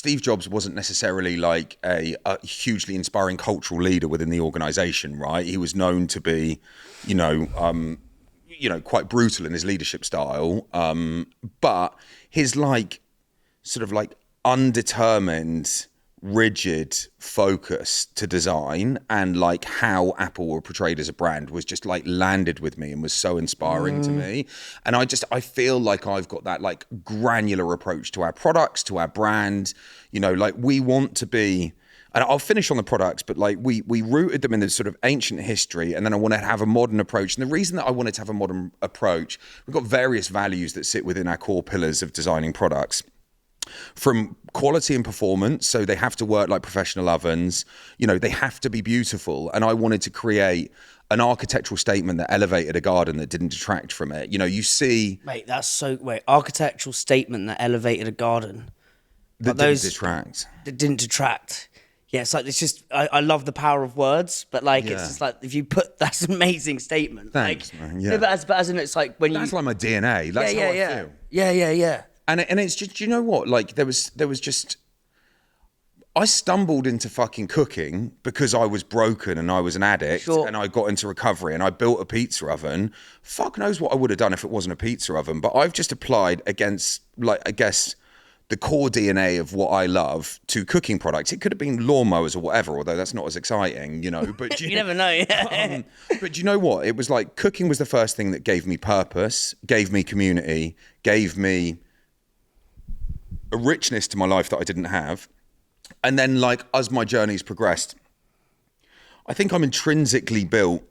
Steve Jobs wasn't necessarily like a hugely inspiring cultural leader within the organization, right? He was known to be, quite brutal in his leadership style. But his like sort of like undetermined, rigid focus to design and like how Apple were portrayed as a brand was just like landed with me and was so inspiring to me. And I feel like I've got that like granular approach to our products, to our brand, like we want to be, and I'll finish on the products, but like we rooted them in this sort of ancient history, and then I want to have a modern approach. And the reason that I wanted to have a modern approach, we've got various values that sit within our core pillars of designing products. From quality and performance, so they have to work like professional ovens, they have to be beautiful. And I wanted to create an architectural statement that elevated a garden that didn't detract from it. You see... architectural statement that elevated a garden. That didn't detract. That didn't detract. Yeah, it's like, it's just, I love the power of words, but like, it's just like, if you put, that's an amazing statement. Thanks, like, man. Yeah. But as in, it's like when That's like my DNA. That's how I feel. Yeah. And it's just, you know what? Like there was just, I stumbled into fucking cooking because I was broken and I was an addict and I got into recovery and I built a pizza oven. Fuck knows what I would have done if it wasn't a pizza oven, but I've just applied against, like, I guess, the core DNA of what I love to cooking products. It could have been lawnmowers or whatever, although that's not as exciting, but you never know. But you know what? It was like cooking was the first thing that gave me purpose, gave me community, gave me a richness to my life that I didn't have. And then like as my journey's progressed, I think I'm intrinsically built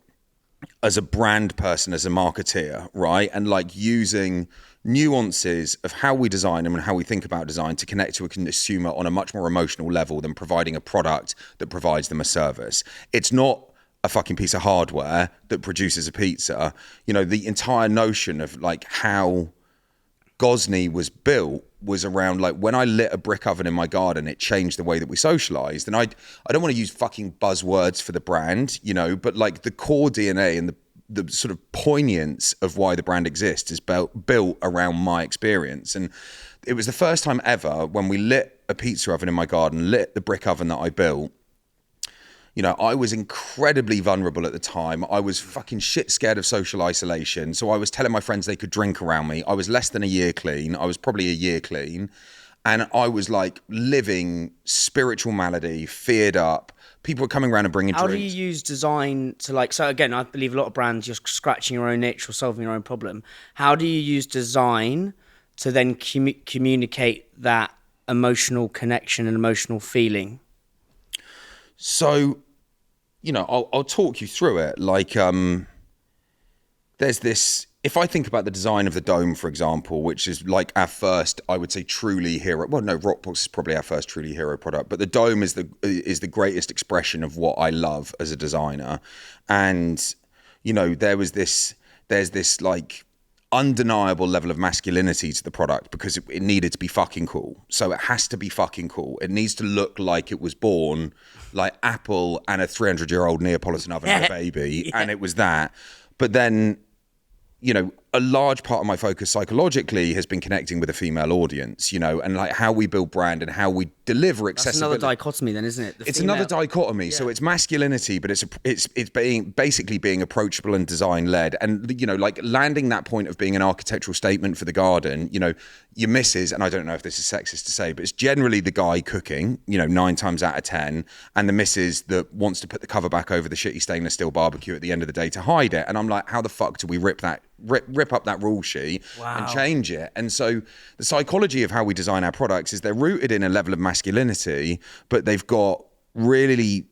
as a brand person, as a marketeer, right? And like using nuances of how we design them and how we think about design to connect to a consumer on a much more emotional level than providing a product that provides them a service. It's not a fucking piece of hardware that produces a pizza. The entire notion of like how Gozney was built was around like when I lit a brick oven in my garden, it changed the way that we socialized. And I don't want to use fucking buzzwords for the brand, but like the core DNA and the sort of poignance of why the brand exists is built around my experience. And it was the first time ever when we lit a pizza oven in my garden, lit the brick oven that I built. I was incredibly vulnerable at the time. I was fucking shit scared of social isolation. So I was telling my friends they could drink around me. I was less than a year clean. I was probably a year clean. And I was like living spiritual malady, feared up. People were coming around and bringing drinks. How do you use design to like, so again, I believe a lot of brands, you're scratching your own niche or solving your own problem. How do you use design to then communicate that emotional connection and emotional feeling? So, I'll talk you through it. Like, there's this, if I think about the design of the dome, for example, which is like our first, I would say, truly hero. Well, no, Rockbox is probably our first truly hero product, but the dome is the greatest expression of what I love as a designer. And, there's this like undeniable level of masculinity to the product because it needed to be fucking cool. So it has to be fucking cool. It needs to look like it was born like Apple and a 300-year-old Neapolitan oven and a baby. And it was that. But then, a large part of my focus psychologically has been connecting with a female audience, and like how we build brand and how we deliver accessibility. That's another dichotomy then, isn't it? It's another dichotomy. Yeah. So it's masculinity, but it's basically being approachable and design led. And, like landing that point of being an architectural statement for the garden, your missus, and I don't know if this is sexist to say, but it's generally the guy cooking, 9 times out of 10, and the missus that wants to put the cover back over the shitty stainless steel barbecue at the end of the day to hide it. And I'm like, how the fuck do we rip up that rule sheet and change it? And so the psychology of how we design our products is they're rooted in a level of masculinity, but they've got really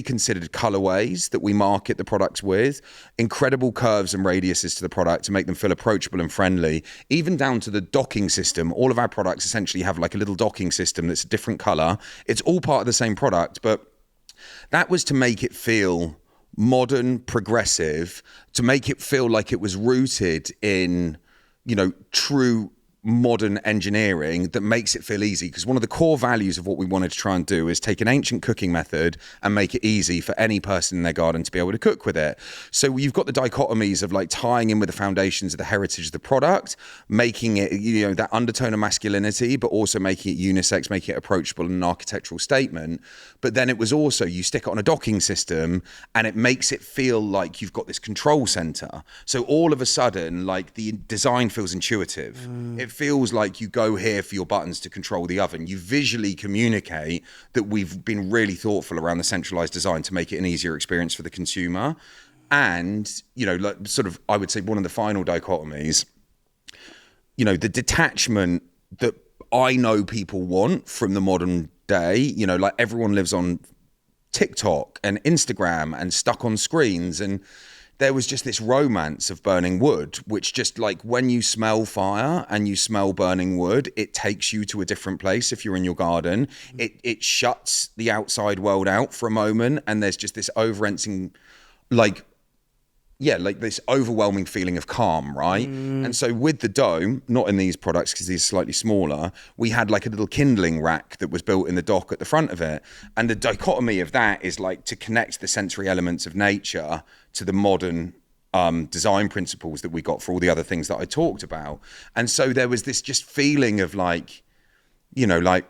considered colorways that we market the products with, incredible curves and radiuses to the product to make them feel approachable and friendly, even down to the docking system. All of our products essentially have like a little docking system that's a different color. It's all part of the same product, but that was to make it feel modern, progressive, to make it feel like it was rooted in, true modern engineering that makes it feel easy, because one of the core values of what we wanted to try and do is take an ancient cooking method and make it easy for any person in their garden to be able to cook with it. So you've got the dichotomies of like tying in with the foundations of the heritage of the product, making it, you know, that undertone of masculinity, but also making it unisex, making it approachable and an architectural statement. But then it was also, you stick it on a docking system and it makes it feel like you've got this control center. So all of a sudden, like, the design feels intuitive. It feels like you go here for your buttons to control the oven. You visually communicate that we've been really thoughtful around the centralized design to make it an easier experience for the consumer. And, you know, like, sort of, I would say one of the final dichotomies, you know, the detachment that I know people want from the modern day, you know, like, everyone lives on TikTok and Instagram and stuck on screens, and there was just this romance of burning wood, which just, like, when you smell fire and you smell burning wood, it takes you to a different place. If you're in your garden, it shuts the outside world out for a moment, and there's just this like this overwhelming feeling of calm, right? And so with the dome, not in these products because these are slightly smaller, we had like a little kindling rack that was built in the dock at the front of it. And the dichotomy of that is like to connect the sensory elements of nature to the modern design principles that we got for all the other things that I talked about. And so there was this just feeling of like, you know, like,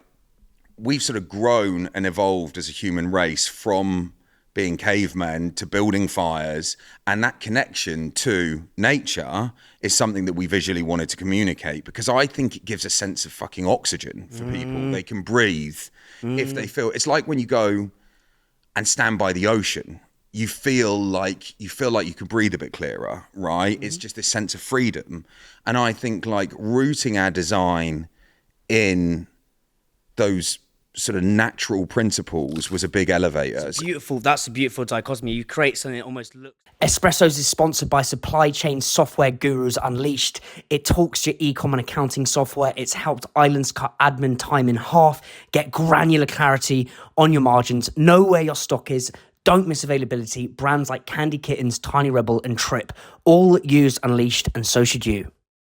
we've sort of grown and evolved as a human race from being cavemen to building fires, and that connection to nature is something that we visually wanted to communicate, because I think it gives a sense of fucking oxygen for people. They can breathe if they feel, it's like when you go and stand by the ocean, you feel like you can breathe a bit clearer, right? It's just this sense of freedom. And I think, like, rooting our design in those sort of natural principles was a big elevator. It's beautiful. That's a beautiful dichotomy. You create something that almost looks... Espressos is sponsored by supply chain software gurus Unleashed. It talks to your e-com and accounting software. It's helped islands cut admin time in half, get granular clarity on your margins, know where your stock is, don't miss availability. Brands like Candy Kittens, Tiny Rebel and Trip all use Unleashed, and so should you.